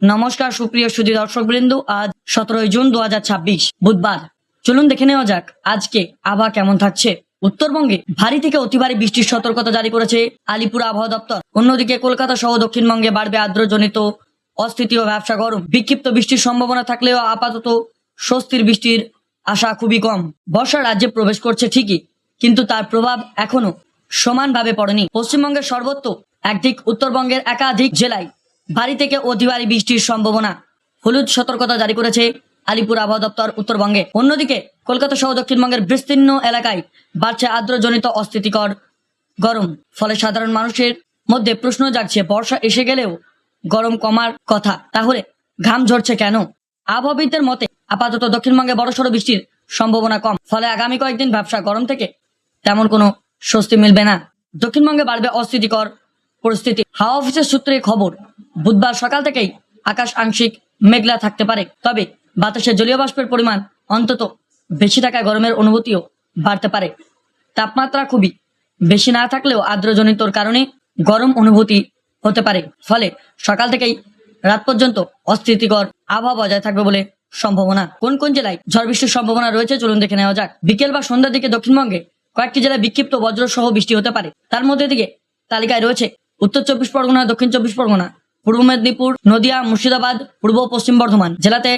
নমস্কার সুপ্রিয় সুধী দর্শকবৃন্দ, আজ 17 জুন 2026 বুধবার। চলুন দেখে নেওয়া যাক আজকে আবহাওয়া কেমন থাকছে। উত্তরবঙ্গে ভারী থেকে অতি ভারী বৃষ্টির সতর্কতা জারি করেছে আলিপুর আবহাওয়া দপ্তর। অন্যদিকে কলকাতা সহ দক্ষিণবঙ্গে বাড়বে আর্দ্রজনিত অস্থিতি ও ব্যবসা গরম। বিক্ষিপ্ত বৃষ্টির সম্ভাবনা থাকলেও আপাতত স্বস্তির বৃষ্টির আশা খুবই কম। বর্ষা রাজ্যে প্রবেশ করছে ঠিকই, কিন্তু তার প্রভাব এখনো সমানভাবে পড়েনি। পশ্চিমবঙ্গের সর্বত্র একদিক উত্তরবঙ্গের একাধিক জেলায় ভারী থেকে অতি ভারী বৃষ্টির সম্ভাবনা। হলুদ সতর্কতা জারি করেছে আলিপুর আবহাওয়া দপ্তর উত্তরবঙ্গে। অন্যদিকে কলকাতা সহ দক্ষিণবঙ্গের বিস্তীর্ণ এলাকায় বাড়ছে আর্দ্রজনিত অস্থিতিকর গরম। ফলে সাধারণ মানুষের মধ্যে প্রশ্ন জাগছে, বর্ষা এসে গেলেও গরম কমার কথা, তাহলে ঘাম ঝরছে কেন? আবহাওয়াবিদদের মতে আপাতত দক্ষিণবঙ্গে বড়সড় বৃষ্টির সম্ভাবনা কম। ফলে আগামী কয়েকদিন ব্যবসা গরম থেকে তেমন কোনো স্বস্তি মিলবে না। দক্ষিণবঙ্গে বাড়বে অস্থিতিকর পরিস্থিতি। হাওয়া অফিসের সূত্রে খবর, বুধবার সকাল থেকেই আকাশ আংশিক মেঘলা থাকতে পারে, তবে বাতাসে জলীয় বাষ্পের পরিমাণ অন্তত বেশি থাকায় গরমের অনুভূতিও বাড়তে পারে। তাপমাত্রা খুবই বেশি না থাকলেও আর্দ্রজনিতর কারণে গরম অনুভূতি হতে পারে। ফলে সকাল থেকেই রাত পর্যন্ত অস্থিতিকর আবহাওয়া বজায় থাকবে বলে সম্ভাবনা। কোন কোন জেলায় ঝড় বৃষ্টির সম্ভাবনা রয়েছে চলুন দেখে নেওয়া যাক। বিকেল বা সন্ধ্যার দিকে দক্ষিণবঙ্গে কয়েকটি জেলায় বিক্ষিপ্ত বজ্র সহ বৃষ্টি হতে পারে। তার মধ্যে দিকে তালিকায় রয়েছে উত্তর 24 পরগনা, দক্ষিণ 24 পরগনা, পূর্ব মেদিনীপুর, নদিয়া, মুর্শিদাবাদ, পূর্ব পশ্চিম বর্ধমান জেলাতে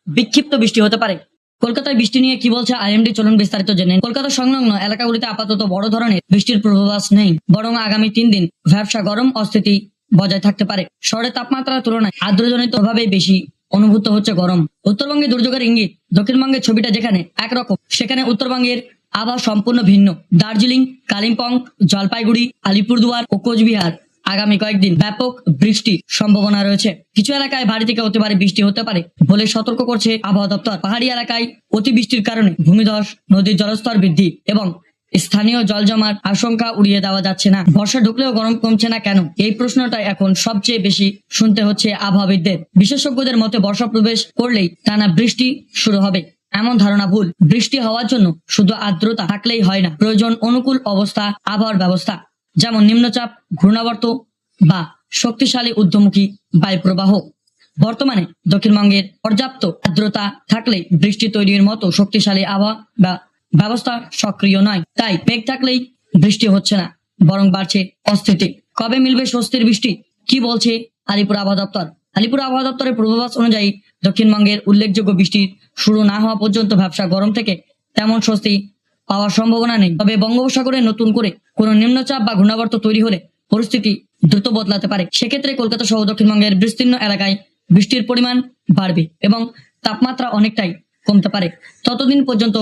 বিক্ষিপ্ত বৃষ্টি হতে পারে। কলকাতায় বৃষ্টি নিয়ে কি বলছে আইএমডি, চলুন বিস্তারিত জেনে। কলকাতা সংলগ্ন এলাকাগুলিতে আপাতত বড় ধরনের বৃষ্টির পূর্বাভাস নেই, বরং আগামী 3 দিন ভ্যাবসা গরম অস্থিতি বজায় থাকতে পারে। শহরের তাপমাত্রার তুলনায় আর্দ্রজনিত ভাবে বেশি অনুভূত হচ্ছে গরম। উত্তরবঙ্গে দুর্যোগের ইঙ্গিত। দক্ষিণবঙ্গের ছবিটা যেখানে একরকম, সেখানে উত্তরবঙ্গের আবহাওয়া সম্পূর্ণ ভিন্ন। দার্জিলিং, কালিম্পং, জলপাইগুড়ি, আলিপুরদুয়ার ও কোচবিহার আগামী কয়েকদিন ব্যাপক বৃষ্টির সম্ভাবনা রয়েছে। কিছু এলাকায় ভারী থেকে অতি ভারী বৃষ্টি হতে পারে বলে সতর্ক করছে আবহাওয়া দপ্তর। পাহাড়ি এলাকায় অতি বৃষ্টির কারণে ভূমিধস, নদীর জলস্তর বৃদ্ধি এবং স্থানীয় জল জমার আশঙ্কা উড়িয়ে দেওয়া যাচ্ছে না। বর্ষা ঢুকলেও গরম কমছে না কেন, এই প্রশ্নটা এখন সবচেয়ে বেশি শুনতে হচ্ছে আবহাওয়াবিদদের। বিশেষজ্ঞদের মতে বর্ষা প্রবেশ করলেই টানা বৃষ্টি শুরু হবে, এমন ধারণা ভুল। বৃষ্টি হওয়ার জন্য শুধু আর্দ্রতা থাকলেই হয় না, প্রয়োজন অনুকূল অবস্থা, আবহাওয়ার ব্যবস্থা, যেমন নিম্নচাপ, ঘূর্ণাবর্ত বা শক্তিশালী ঊর্ধ্বমুখী বায়ুপ্রবাহ। বর্তমানে দক্ষিণবঙ্গের পর্যাপ্ত আর্দ্রতা থাকলে বৃষ্টি তৈরির মতো শক্তিশালী আবহাওয়া বা ব্যবস্থা সক্রিয় নয়। তাই মেঘ থাকলেই বৃষ্টি হচ্ছে না, বরং বাড়ছে অস্থিতি। কবে মিলবে স্বস্তির বৃষ্টি, কি বলছে আলিপুর আবহাওয়া দপ্তর? আলিপুর আবহাওয়া দপ্তরের পূর্বাভাস অনুযায়ী দক্ষিণবঙ্গের উল্লেখযোগ্য বৃষ্টির শুরু না হওয়া পর্যন্ত ব্যবসা গরম থেকে তেমন স্বস্তি পাওয়ার সম্ভাবনা নেই। তবে বঙ্গোপসাগরে নতুন করে কোনো নিম্নচাপ বা ঘূর্ণাবর্ত তৈরি হলে পরিস্থিতি দ্রুত বদলাতে পারে। সেক্ষেত্রে কলকাতা সহ দক্ষিণবঙ্গের বিস্তীর্ণ এলাকায় বৃষ্টির পরিমাণ বাড়বে এবং তাপমাত্রা অনেকটাই কমতে পারে। ততদিন পর্যন্ত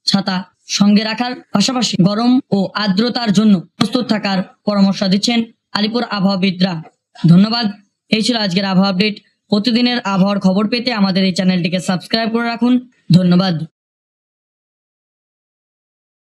ছাতা সঙ্গে রাখার পাশাপাশি গরম ও আর্দ্রতার জন্য প্রস্তুত থাকার পরামর্শ দিচ্ছেন আলিপুর আবহাওয়াবিদরা। ধন্যবাদ। এই ছিল আজকের আবহাওয়া আপডেট। প্রতিদিনের আবহাওয়ার খবর পেতে আমাদের এই চ্যানেলটিকে সাবস্ক্রাইব করে রাখুন। ধন্যবাদ।